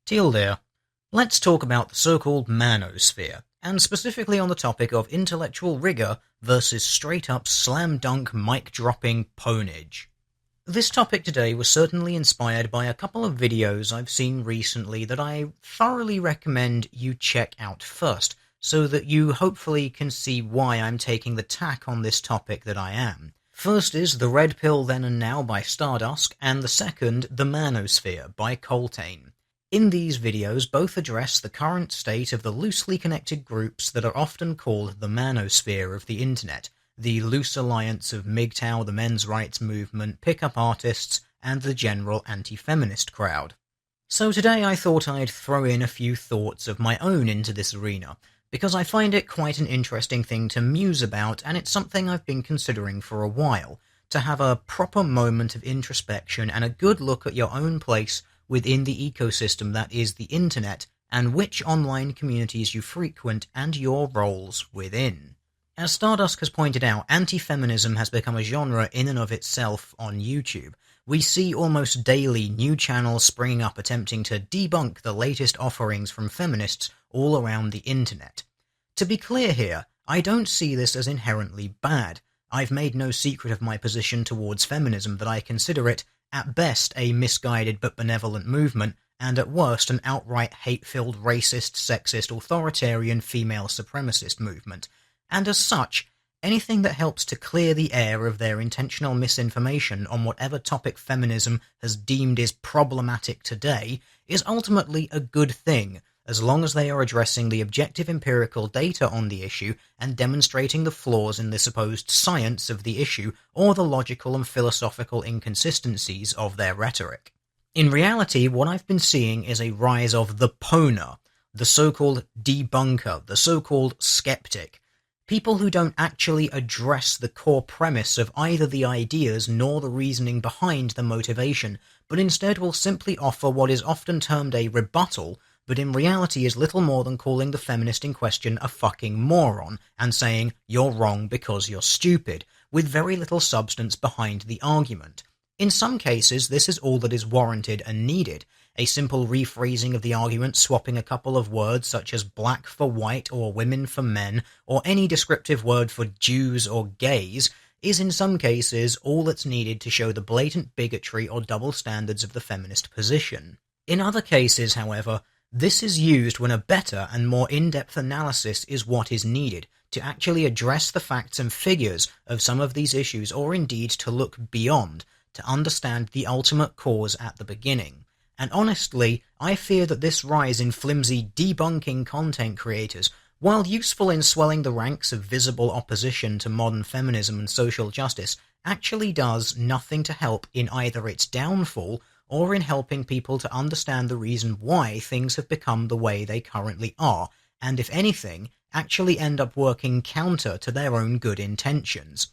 Teal dear, let's talk about the so-called manosphere, and specifically on the topic of intellectual rigour versus straight-up slam-dunk mic-dropping pwnage. This topic today was certainly inspired by a couple of videos I've seen recently that I thoroughly recommend you check out first, so that you hopefully can see why I'm taking the tack on this topic that I am. First is The Red Pill Then and Now by Stardust, and the second, The Manosphere by Coltane. In these videos, both address the current state of the loosely connected groups that are often called the manosphere of the internet, the loose alliance of MGTOW, the men's rights movement, pickup artists, and the general anti-feminist crowd. So today I thought I'd throw in a few thoughts of my own into this arena, because I find it quite an interesting thing to muse about, and it's something I've been considering for a while, to have a proper moment of introspection and a good look at your own place within the ecosystem that is the internet, and which online communities you frequent and your roles within. As Stardust has pointed out, anti-feminism has become a genre in and of itself on YouTube. We see almost daily new channels springing up attempting to debunk the latest offerings from feminists all around the internet. To be clear here, I don't see this as inherently bad. I've made no secret of my position towards feminism, that I consider it, at best, a misguided but benevolent movement, and at worst an outright hate-filled racist, sexist, authoritarian female supremacist movement. And as such, anything that helps to clear the air of their intentional misinformation on whatever topic feminism has deemed is problematic today is ultimately a good thing, as long as they are addressing the objective empirical data on the issue and demonstrating the flaws in the supposed science of the issue or the logical and philosophical inconsistencies of their rhetoric. In reality, what I've been seeing is a rise of the pwner, the so-called debunker, the so-called skeptic. People who don't actually address the core premise of either the ideas nor the reasoning behind the motivation, but instead will simply offer what is often termed a rebuttal, but in reality is little more than calling the feminist in question a fucking moron, and saying, you're wrong because you're stupid, with very little substance behind the argument. In some cases, this is all that is warranted and needed. A simple rephrasing of the argument, swapping a couple of words such as black for white or women for men, or any descriptive word for Jews or gays, is in some cases all that's needed to show the blatant bigotry or double standards of the feminist position. In other cases, however, this is used when a better and more in-depth analysis is what is needed, to actually address the facts and figures of some of these issues, or indeed to look beyond, to understand the ultimate cause at the beginning. And honestly, I fear that this rise in flimsy debunking content creators, while useful in swelling the ranks of visible opposition to modern feminism and social justice, actually does nothing to help in either its downfall or in helping people to understand the reason why things have become the way they currently are, and if anything, actually end up working counter to their own good intentions.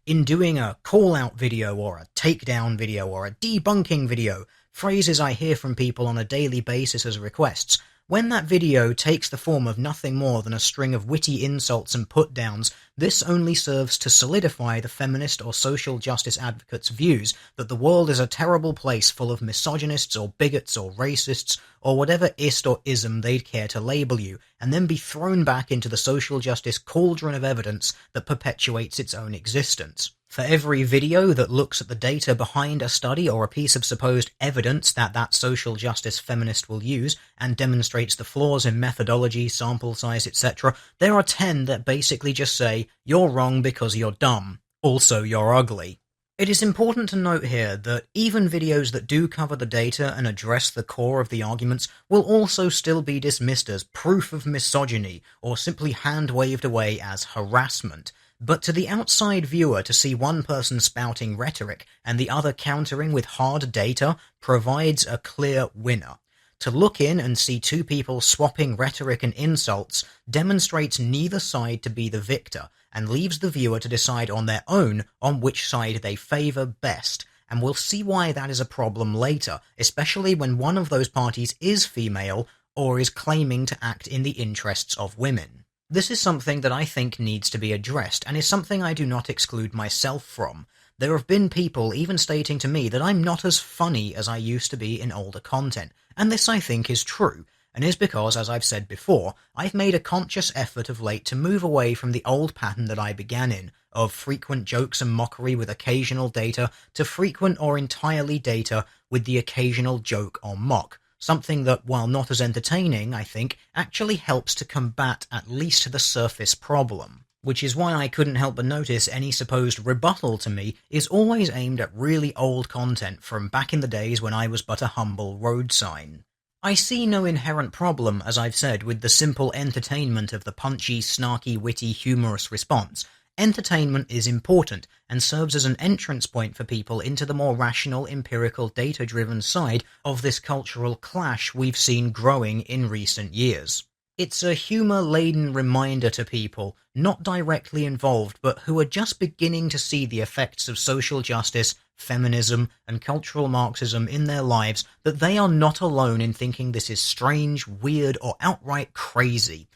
In doing a call-out video or a takedown video or a debunking video, phrases I hear from people on a daily basis as requests, when that video takes the form of nothing more than a string of witty insults and put-downs, this only serves to solidify the feminist or social justice advocates' views that the world is a terrible place full of misogynists or bigots or racists or whatever ist or ism they'd care to label you, and then be thrown back into the social justice cauldron of evidence that perpetuates its own existence. For every video that looks at the data behind a study or a piece of supposed evidence that that social justice feminist will use and demonstrates the flaws in methodology, sample size, etc., there are 10 that basically just say, you're wrong because you're dumb. Also, you're ugly. It is important to note here that even videos that do cover the data and address the core of the arguments will also still be dismissed as proof of misogyny or simply hand-waved away as harassment. But to the outside viewer, to see one person spouting rhetoric and the other countering with hard data provides a clear winner. To look in and see two people swapping rhetoric and insults demonstrates neither side to be the victor, and leaves the viewer to decide on their own on which side they favour best, and we'll see why that is a problem later, especially when one of those parties is female or is claiming to act in the interests of women. This is something that I think needs to be addressed, and is something I do not exclude myself from, There have been people even stating to me that I'm not as funny as I used to be in older content, and this I think is true, and is because, as I've said before, I've made a conscious effort of late to move away from the old pattern that I began in, of frequent jokes and mockery with occasional data, to frequent or entirely data with the occasional joke or mock. Something that, while not as entertaining, I think, actually helps to combat at least the surface problem. Which is why I couldn't help but notice any supposed rebuttal to me is always aimed at really old content from back in the days when I was but a humble road sign. I see no inherent problem, as I've said, with the simple entertainment of the punchy, snarky, witty, humorous response. Entertainment is important, and serves as an entrance point for people into the more rational, empirical, data-driven side of this cultural clash we've seen growing in recent years. It's a humour-laden reminder to people, not directly involved, but who are just beginning to see the effects of social justice, feminism, and cultural Marxism in their lives, that they are not alone in thinking this is strange, weird, or outright crazy.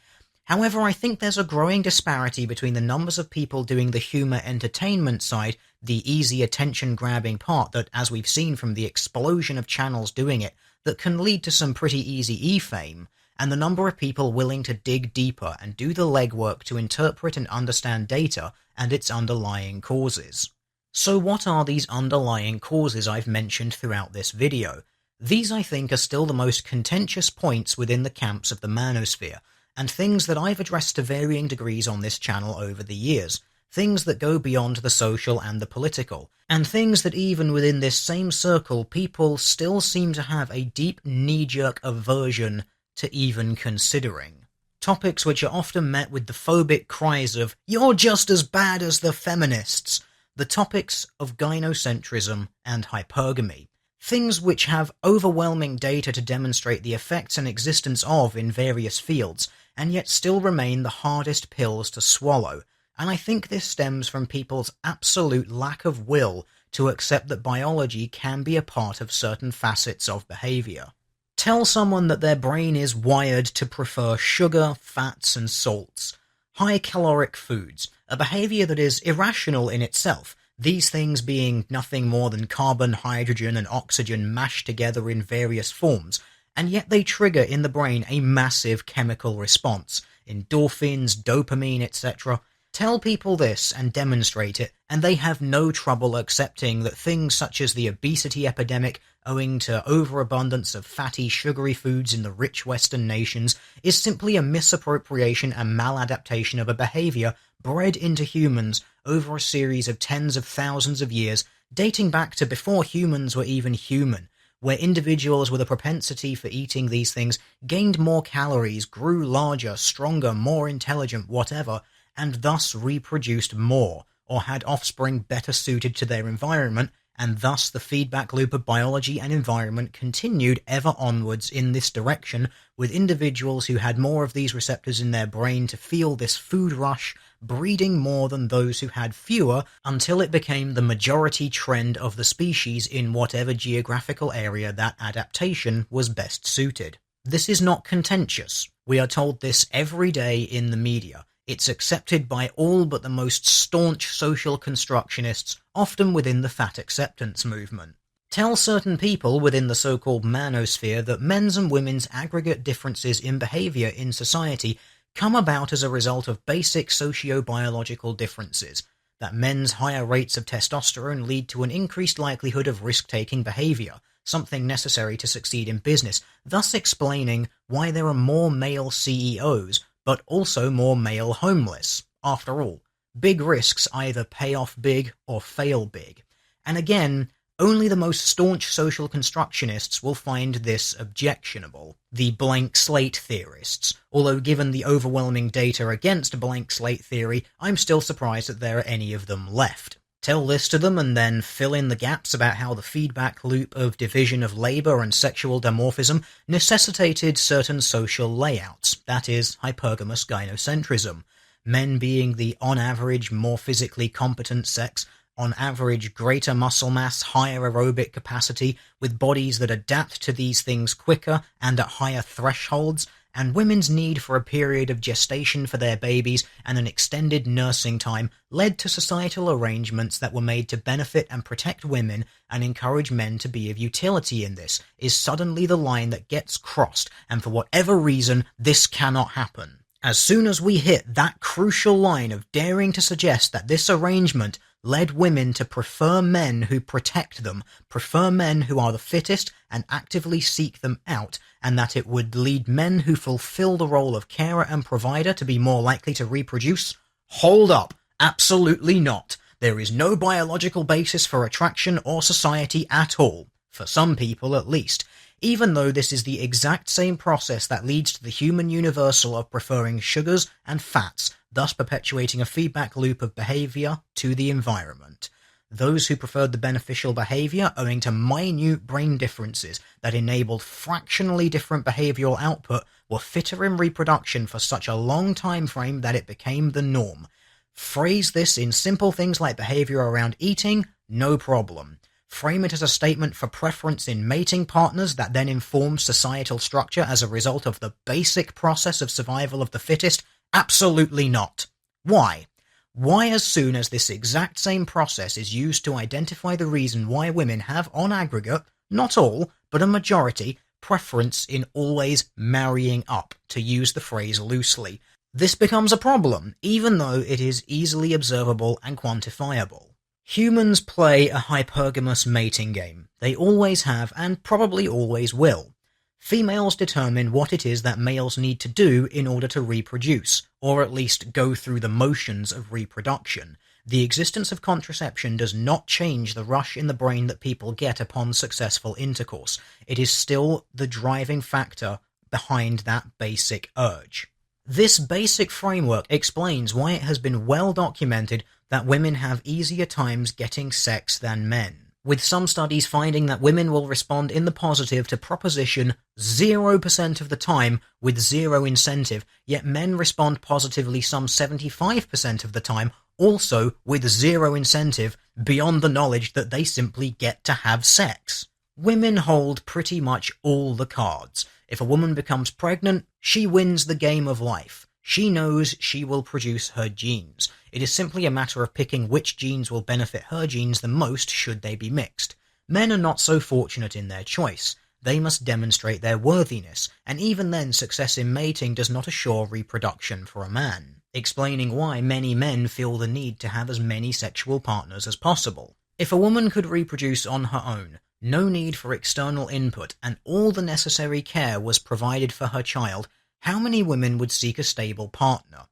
However, I think there's a growing disparity between the numbers of people doing the humour entertainment side, the easy attention-grabbing part that, as we've seen from the explosion of channels doing it, that can lead to some pretty easy e-fame, and the number of people willing to dig deeper and do the legwork to interpret and understand data and its underlying causes. So what are these underlying causes I've mentioned throughout this video? These, I think, are still the most contentious points within the camps of the manosphere, and things that I've addressed to varying degrees on this channel over the years, things that go beyond the social and the political, and things that even within this same circle people still seem to have a deep knee-jerk aversion to even considering. Topics which are often met with the phobic cries of, "You're just as bad as the feminists," the topics of gynocentrism and hypergamy. Things which have overwhelming data to demonstrate the effects and existence of in various fields, and yet still remain the hardest pills to swallow, and I think this stems from people's absolute lack of will to accept that biology can be a part of certain facets of behaviour. Tell someone that their brain is wired to prefer sugar, fats and salts, high-caloric foods, a behaviour that is irrational in itself, these things being nothing more than carbon, hydrogen and oxygen mashed together in various forms, and yet they trigger in the brain a massive chemical response, endorphins, dopamine, etc. Tell people this and demonstrate it, and they have no trouble accepting that things such as the obesity epidemic, owing to overabundance of fatty, sugary foods in the rich Western nations, is simply a misappropriation and maladaptation of a behaviour bred into humans over a series of tens of thousands of years, dating back to before humans were even human, where individuals with a propensity for eating these things gained more calories, grew larger, stronger, more intelligent, whatever, and thus reproduced more, or had offspring better suited to their environment, and thus the feedback loop of biology and environment continued ever onwards in this direction, with individuals who had more of these receptors in their brain to feel this food rush, breeding more than those who had fewer, until it became the majority trend of the species in whatever geographical area that adaptation was best suited. This is not contentious. We are told this every day in the media. It's accepted by all but the most staunch social constructionists, often within the fat acceptance movement. Tell certain people within the so-called manosphere that men's and women's aggregate differences in behaviour in society come about as a result of basic socio-biological differences, that men's higher rates of testosterone lead to an increased likelihood of risk-taking behaviour, something necessary to succeed in business, thus explaining why there are more male CEOs, but also more male homeless. After all, big risks either pay off big or fail big. And again, only the most staunch social constructionists will find this objectionable. The blank slate theorists, although given the overwhelming data against blank slate theory, I'm still surprised that there are any of them left. Tell this to them and then fill in the gaps about how the feedback loop of division of labour and sexual dimorphism necessitated certain social layouts, that is, hypergamous gynocentrism, men being the on average more physically competent sex, on average greater muscle mass, higher aerobic capacity, with bodies that adapt to these things quicker and at higher thresholds, and women's need for a period of gestation for their babies and an extended nursing time led to societal arrangements that were made to benefit and protect women and encourage men to be of utility in this, is suddenly the line that gets crossed, and for whatever reason, this cannot happen. As soon as we hit that crucial line of daring to suggest that this arrangement led women to prefer men who protect them, prefer men who are the fittest and actively seek them out, and that it would lead men who fulfill the role of carer and provider to be more likely to reproduce, hold up, absolutely not. There is no biological basis for attraction or society at all, for some people at least, even though this is the exact same process that leads to the human universal of preferring sugars and fats, thus perpetuating a feedback loop of behavior to the environment. Those who preferred the beneficial behavior owing to minute brain differences that enabled fractionally different behavioral output were fitter in reproduction for such a long time frame that it became the norm. Phrase this in simple things like behavior around eating, no problem. Frame it as a statement for preference in mating partners that then informs societal structure as a result of the basic process of survival of the fittest? Absolutely not. Why? Why, as soon as this exact same process is used to identify the reason why women have, on aggregate, not all, but a majority, preference in always marrying up, to use the phrase loosely, this becomes a problem, even though it is easily observable and quantifiable. Humans play a hypergamous mating game. They always have, and probably always will. Females determine what it is that males need to do in order to reproduce, or at least go through the motions of reproduction. The existence of contraception does not change the rush in the brain that people get upon successful intercourse. It is still the driving factor behind that basic urge. This basic framework explains why it has been well documented that women have easier times getting sex than men, with some studies finding that women will respond in the positive to proposition 0% of the time with zero incentive, yet men respond positively some 75% of the time, also with zero incentive, beyond the knowledge that they simply get to have sex. Women hold pretty much all the cards. If a woman becomes pregnant, she wins the game of life. She knows she will produce her genes. It is simply a matter of picking which genes will benefit her genes the most should they be mixed. Men are not so fortunate in their choice. They must demonstrate their worthiness, and even then success in mating does not assure reproduction for a man, explaining why many men feel the need to have as many sexual partners as possible. If a woman could reproduce on her own, no need for external input, and all the necessary care was provided for her child, how many women would seek a stable partner?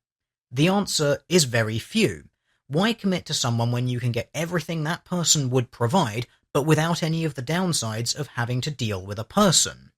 The answer is very few. Why commit to someone when you can get everything that person would provide, but without any of the downsides of having to deal with a person?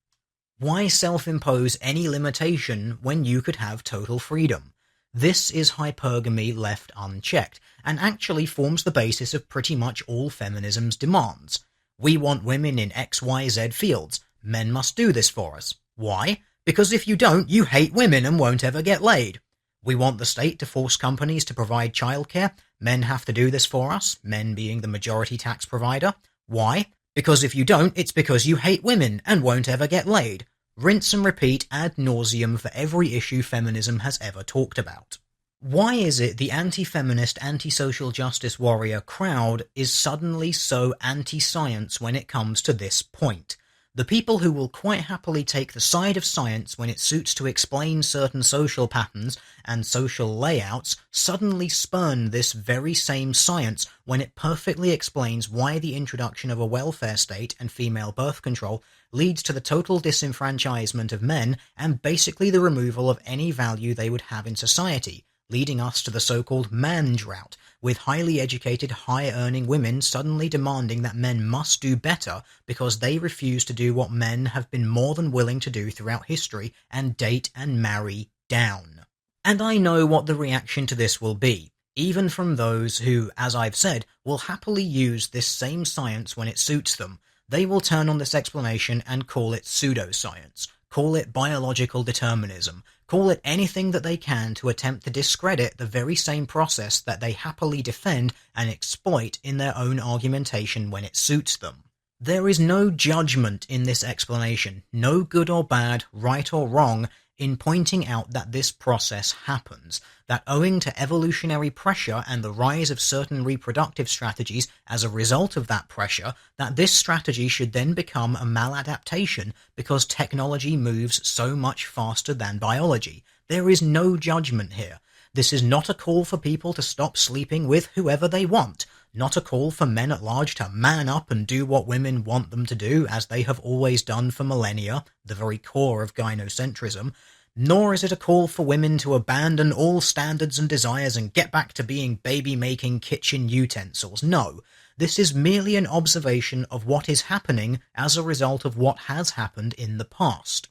Why self-impose any limitation when you could have total freedom? This is hypergamy left unchecked, and actually forms the basis of pretty much all feminism's demands. We want women in XYZ fields. Men must do this for us. Why? Because if you don't, you hate women and won't ever get laid. We want the state to force companies to provide childcare. Men have to do this for us, men being the majority tax provider. Why? Because if you don't, it's because you hate women and won't ever get laid. Rinse and repeat ad nauseum for every issue feminism has ever talked about. Why is it the anti-feminist, anti-social justice warrior crowd is suddenly so anti-science when it comes to this point? The people who will quite happily take the side of science when it suits to explain certain social patterns and social layouts suddenly spurn this very same science when it perfectly explains why the introduction of a welfare state and female birth control leads to the total disenfranchisement of men and basically the removal of any value they would have in society, leading us to the so-called man drought, with highly educated, high-earning women suddenly demanding that men must do better because they refuse to do what men have been more than willing to do throughout history and date and marry down. And I know what the reaction to this will be, even from those who, as I've said, will happily use this same science when it suits them. They will turn on this explanation and call it pseudoscience, call it biological determinism, call it anything that they can to attempt to discredit the very same process that they happily defend and exploit in their own argumentation when it suits them. There is no judgment in this explanation, no good or bad, right or wrong, in pointing out that this process happens, that owing to evolutionary pressure and the rise of certain reproductive strategies as a result of that pressure, that this strategy should then become a maladaptation because technology moves so much faster than biology. There is no judgment here. This is not a call for people to stop sleeping with whoever they want, not a call for men at large to man up and do what women want them to do, as they have always done for millennia, the very core of gynocentrism, nor is it a call for women to abandon all standards and desires and get back to being baby-making kitchen utensils. No, this is merely an observation of what is happening as a result of what has happened in the past.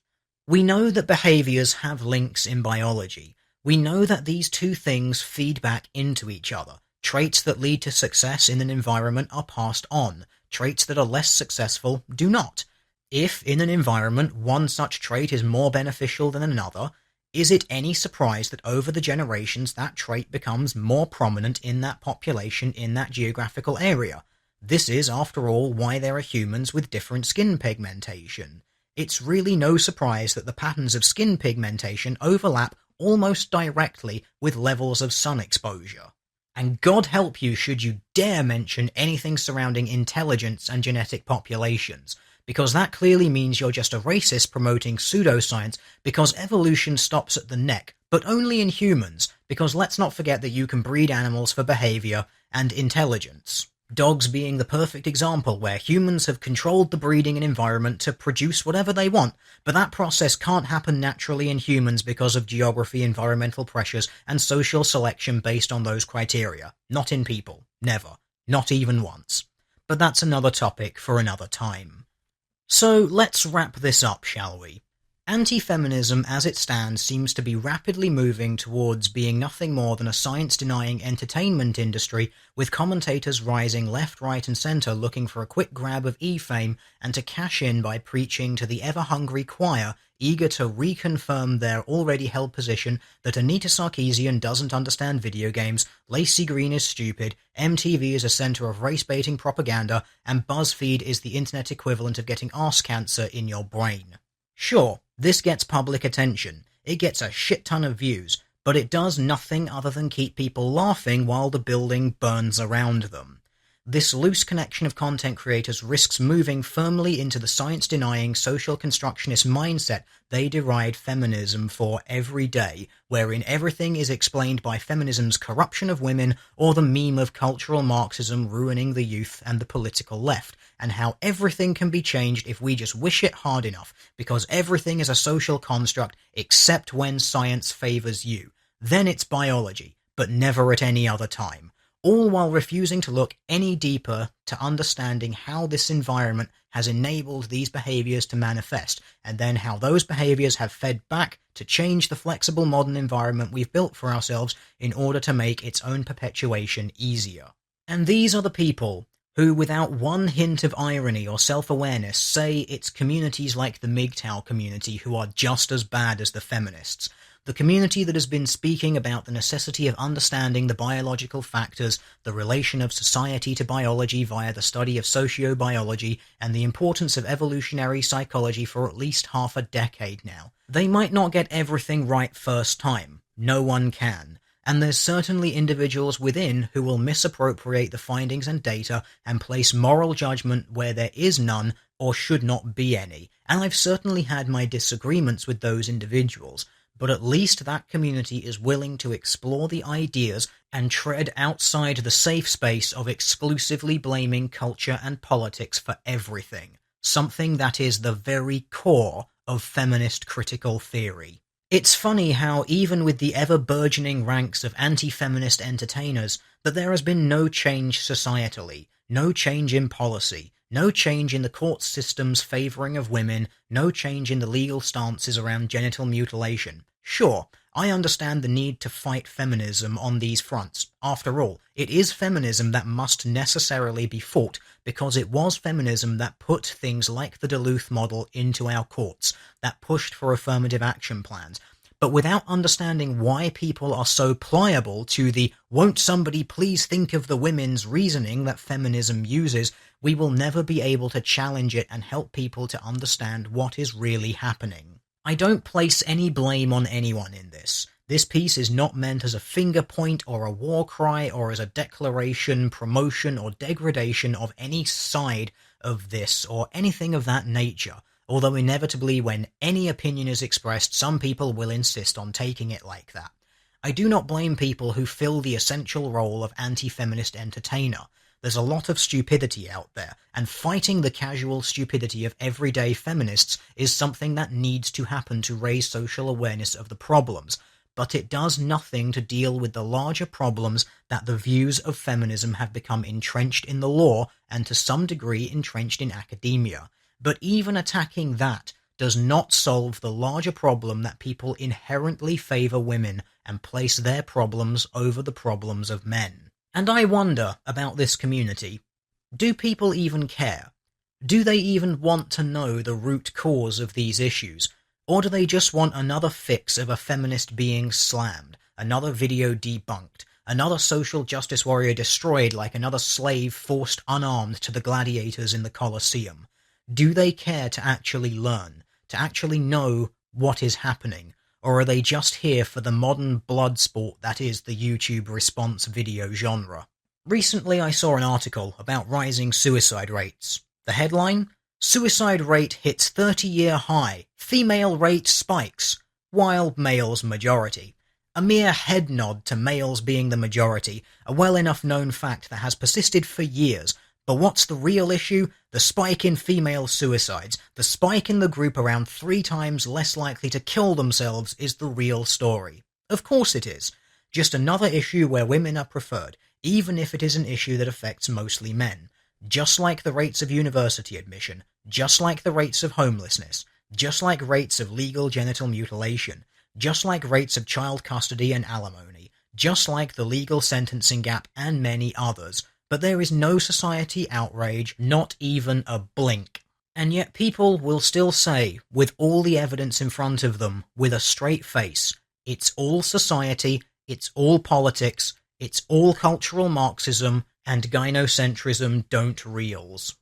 We know that behaviours have links in biology. We know that these two things feed back into each other. Traits that lead to success in an environment are passed on. Traits that are less successful do not. If, in an environment, one such trait is more beneficial than another, is it any surprise that over the generations that trait becomes more prominent in that population in that geographical area? This is, after all, why there are humans with different skin pigmentation. It's really no surprise that the patterns of skin pigmentation overlap almost directly with levels of sun exposure. And God help you should you dare mention anything surrounding intelligence and genetic populations, because that clearly means you're just a racist promoting pseudoscience because evolution stops at the neck, but only in humans, because let's not forget that you can breed animals for behavior and intelligence. Dogs being the perfect example where humans have controlled the breeding and environment to produce whatever they want, but that process can't happen naturally in humans because of geography, environmental pressures, and social selection based on those criteria. Not in people. Never. Not even once. But that's another topic for another time. So let's wrap this up, shall we? Anti-feminism as it stands seems to be rapidly moving towards being nothing more than a science-denying entertainment industry, with commentators rising left, right and centre looking for a quick grab of e-fame and to cash in by preaching to the ever-hungry choir eager to reconfirm their already held position that Anita Sarkeesian doesn't understand video games, Lacey Green is stupid, MTV is a centre of race-baiting propaganda, and BuzzFeed is the internet equivalent of getting arse cancer in your brain. Sure, this gets public attention, it gets a shit ton of views, but it does nothing other than keep people laughing while the building burns around them. This loose connection of content creators risks moving firmly into the science-denying social constructionist mindset they deride feminism for every day, wherein everything is explained by feminism's corruption of women or the meme of cultural Marxism ruining the youth and the political left, and how everything can be changed if we just wish it hard enough, because everything is a social construct except when science favours you. Then it's biology, but never at any other time. All while refusing to look any deeper to understanding how this environment has enabled these behaviours to manifest, and then how those behaviours have fed back to change the flexible modern environment we've built for ourselves in order to make its own perpetuation easier. And these are the people who, without one hint of irony or self-awareness, say it's communities like the MGTOW community who are just as bad as the feminists. The community that has been speaking about the necessity of understanding the biological factors, the relation of society to biology via the study of sociobiology, and the importance of evolutionary psychology for at least half a decade now. They might not get everything right first time. No one can. And there's certainly individuals within who will misappropriate the findings and data and place moral judgment where there is none or should not be any. And I've certainly had my disagreements with those individuals. But at least that community is willing to explore the ideas and tread outside the safe space of exclusively blaming culture and politics for everything, something that is the very core of feminist critical theory. It's funny how, even with the ever-burgeoning ranks of anti-feminist entertainers, that there has been no change societally, no change in policy, no change in the court system's favouring of women, no change in the legal stances around genital mutilation. Sure, I understand the need to fight feminism on these fronts. After all, it is feminism that must necessarily be fought, because it was feminism that put things like the Duluth model into our courts, that pushed for affirmative action plans. But without understanding why people are so pliable to the "won't somebody please think of the women's" reasoning that feminism uses, we will never be able to challenge it and help people to understand what is really happening. I don't place any blame on anyone in this. This piece is not meant as a finger point or a war cry or as a declaration, promotion, or degradation of any side of this or anything of that nature, although inevitably when any opinion is expressed, some people will insist on taking it like that. I do not blame people who fill the essential role of anti-feminist entertainer. There's a lot of stupidity out there, and fighting the casual stupidity of everyday feminists is something that needs to happen to raise social awareness of the problems, but it does nothing to deal with the larger problems that the views of feminism have become entrenched in the law and to some degree entrenched in academia. But even attacking that does not solve the larger problem that people inherently favour women and place their problems over the problems of men. And I wonder about this community. Do people even care? Do they even want to know the root cause of these issues? Or do they just want another fix of a feminist being slammed, another video debunked, another social justice warrior destroyed like another slave forced unarmed to the gladiators in the Colosseum? Do they care to actually learn, to actually know what is happening? Or are they just here for the modern blood sport that is the YouTube response video genre? Recently I saw an article about rising suicide rates. The headline: Suicide rate hits 30-year high, female rate spikes, while males majority. A mere head nod to males being the majority, a well enough known fact that has persisted for years. But what's the real issue? The spike in female suicides, the spike in the group around 3 times less likely to kill themselves is the real story. Of course it is. Just another issue where women are preferred, even if it is an issue that affects mostly men. Just like the rates of university admission, just like the rates of homelessness, just like rates of legal genital mutilation, just like rates of child custody and alimony, just like the legal sentencing gap and many others. But there is no society outrage, not even a blink. And yet people will still say, with all the evidence in front of them, with a straight face, it's all society, it's all politics, it's all cultural Marxism, and gynocentrism don't reels.